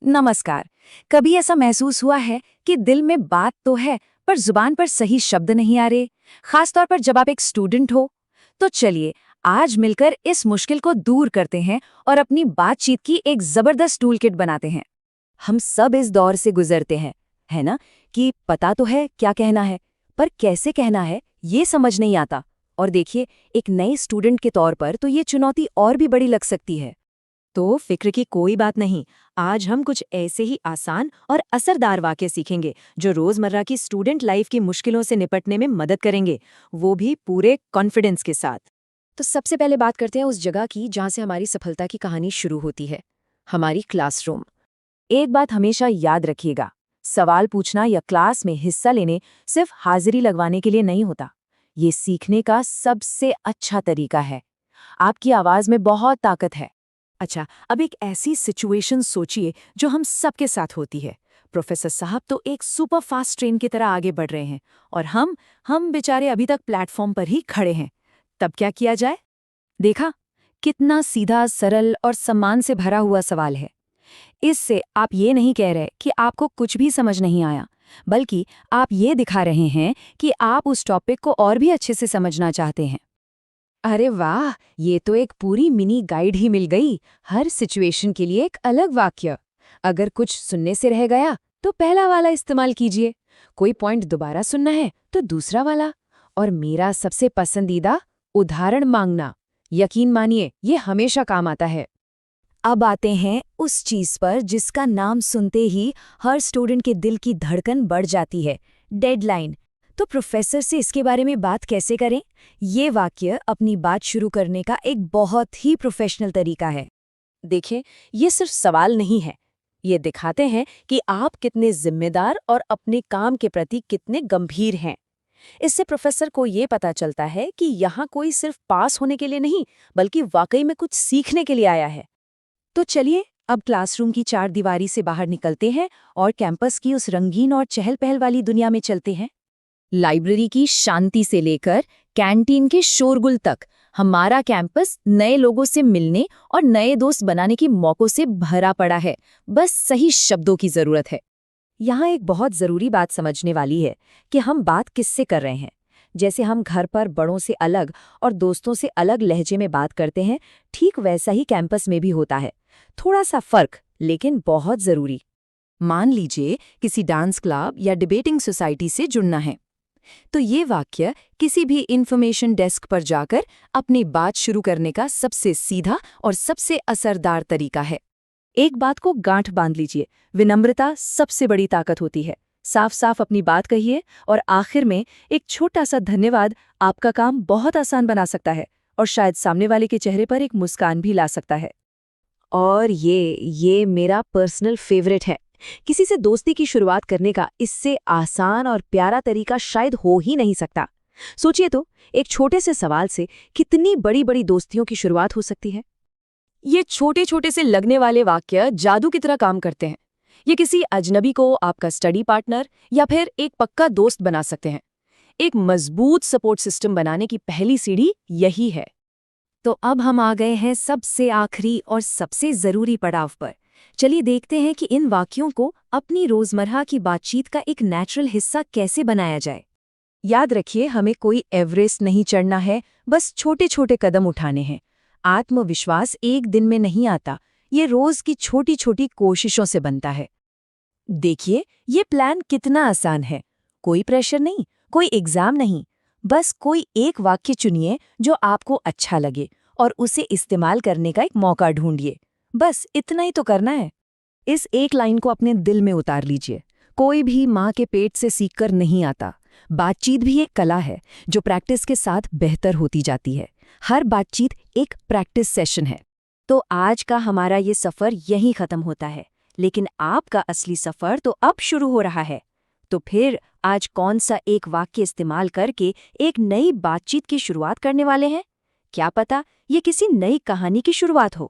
नमस्कार। कभी ऐसा महसूस हुआ है कि दिल में बात तो है पर जुबान पर सही शब्द नहीं आ रहे, खासतौर पर जब आप एक स्टूडेंट हो? तो चलिए आज मिलकर इस मुश्किल को दूर करते हैं और अपनी बातचीत की एक जबरदस्त टूल किट बनाते हैं। हम सब इस दौर से गुजरते हैं, है ना, कि पता तो है क्या कहना है, पर कैसे कहना है ये समझ नहीं आता। और देखिए, एक नए स्टूडेंट के तौर पर तो ये चुनौती और भी बड़ी लग सकती है। तो फिक्र की कोई बात नहीं। आज हम कुछ ऐसे ही आसान और असरदार वाक्य सीखेंगे जो रोजमर्रा की स्टूडेंट लाइफ की मुश्किलों से निपटने में मदद करेंगे, वो भी पूरे कॉन्फिडेंस के साथ। तो सबसे पहले बात करते हैं उस जगह की जहां से हमारी सफलता की कहानी शुरू होती है, हमारी क्लासरूम। एक बात हमेशा याद रखिएगा, सवाल पूछना या क्लास में हिस्सा लेने सिर्फ हाजिरी लगवाने के लिए नहीं होता। ये सीखने का सबसे अच्छा तरीका है। आपकी आवाज में बहुत ताकत है। अच्छा, अब एक ऐसी सिचुएशन सोचिए जो हम सबके साथ होती है। प्रोफेसर साहब तो एक सुपर फास्ट ट्रेन की तरह आगे बढ़ रहे हैं और हम बेचारे अभी तक प्लेटफॉर्म पर ही खड़े हैं। तब क्या किया जाए? देखा, कितना सीधा, सरल और सम्मान से भरा हुआ सवाल है। इससे आप ये नहीं कह रहे कि आपको कुछ भी समझ नहीं आया, बल्कि आप ये दिखा रहे हैं कि आप उस टॉपिक को और भी अच्छे से समझना चाहते हैं। अरे वाह, ये तो एक पूरी मिनी गाइड ही मिल गई। हर सिचुएशन के लिए एक अलग वाक्य। अगर कुछ सुनने से रह गया तो पहला वाला इस्तेमाल कीजिए। कोई पॉइंट दोबारा सुनना है तो दूसरा वाला। और मेरा सबसे पसंदीदा, उदाहरण मांगना। यकीन मानिए, ये हमेशा काम आता है। अब आते हैं उस चीज पर जिसका नाम सुनते ही हर स्टूडेंट के दिल की धड़कन बढ़ जाती है, डेडलाइन। तो प्रोफेसर से इसके बारे में बात कैसे करें? ये वाक्य अपनी बात शुरू करने का एक बहुत ही प्रोफेशनल तरीका है। देखिए, ये सिर्फ सवाल नहीं है, ये दिखाते हैं कि आप कितने जिम्मेदार और अपने काम के प्रति कितने गंभीर हैं। इससे प्रोफेसर को ये पता चलता है कि यहाँ कोई सिर्फ पास होने के लिए नहीं, बल्कि वाकई में कुछ सीखने के लिए आया है। तो चलिए अब क्लासरूम की चार दीवारी से बाहर निकलते हैं और कैंपस की उस रंगीन और चहल पहल वाली दुनिया में चलते हैं। लाइब्रेरी की शांति से लेकर कैंटीन के शोरगुल तक, हमारा कैंपस नए लोगों से मिलने और नए दोस्त बनाने के मौकों से भरा पड़ा है। बस सही शब्दों की जरूरत है। यहाँ एक बहुत जरूरी बात समझने वाली है कि हम बात किससे कर रहे हैं। जैसे हम घर पर बड़ों से अलग और दोस्तों से अलग लहजे में बात करते हैं, ठीक वैसा ही कैंपस में भी होता है। थोड़ा सा फर्क, लेकिन बहुत जरूरी। मान लीजिए किसी डांस क्लब या डिबेटिंग सोसाइटी से जुड़ना है, तो ये वाक्य किसी भी इंफॉर्मेशन डेस्क पर जाकर अपनी बात शुरू करने का सबसे सीधा और सबसे असरदार तरीका है। एक बात को गांठ बांध लीजिए, विनम्रता सबसे बड़ी ताकत होती है। साफ साफ अपनी बात कहिए और आखिर में एक छोटा सा धन्यवाद आपका काम बहुत आसान बना सकता है और शायद सामने वाले के चेहरे पर एक मुस्कान भी ला सकता है। और ये मेरा पर्सनल फेवरेट है। किसी से दोस्ती की शुरुआत करने का इससे आसान और प्यारा तरीका शायद हो ही नहीं सकता। सोचिए तो, एक छोटे से सवाल से कितनी बड़ी बड़ी दोस्तियों की शुरुआत हो सकती है। ये छोटे छोटे से लगने वाले वाक्य जादू की तरह काम करते हैं। ये किसी अजनबी को आपका स्टडी पार्टनर या फिर एक पक्का दोस्त बना सकते हैं। एक मजबूत सपोर्ट सिस्टम बनाने की पहली सीढ़ी यही है। तो अब हम आ गए हैं सबसे आखिरी और सबसे जरूरी पड़ाव पर। चलिए देखते हैं कि इन वाक्यों को अपनी रोजमर्रा की बातचीत का एक नेचुरल हिस्सा कैसे बनाया जाए। याद रखिए, हमें कोई एवरेस्ट नहीं चढ़ना है, बस छोटे छोटे कदम उठाने हैं। आत्मविश्वास एक दिन में नहीं आता, ये रोज की छोटी छोटी कोशिशों से बनता है। देखिए, ये प्लान कितना आसान है। कोई प्रेशर नहीं, कोई एग्जाम नहीं। बस कोई एक वाक्य चुनिए जो आपको अच्छा लगे और उसे इस्तेमाल करने का एक मौका ढूंढिए। बस इतना ही तो करना है। इस एक लाइन को अपने दिल में उतार लीजिए। कोई भी माँ के पेट से सीखकर नहीं आता। बातचीत भी एक कला है जो प्रैक्टिस के साथ बेहतर होती जाती है। हर बातचीत एक प्रैक्टिस सेशन है। तो आज का हमारा ये सफ़र यहीं ख़त्म होता है, लेकिन आपका असली सफ़र तो अब शुरू हो रहा है। तो फिर आज कौन सा एक वाक्य इस्तेमाल करके एक नई बातचीत की शुरुआत करने वाले हैं? क्या पता ये किसी नई कहानी की शुरुआत हो।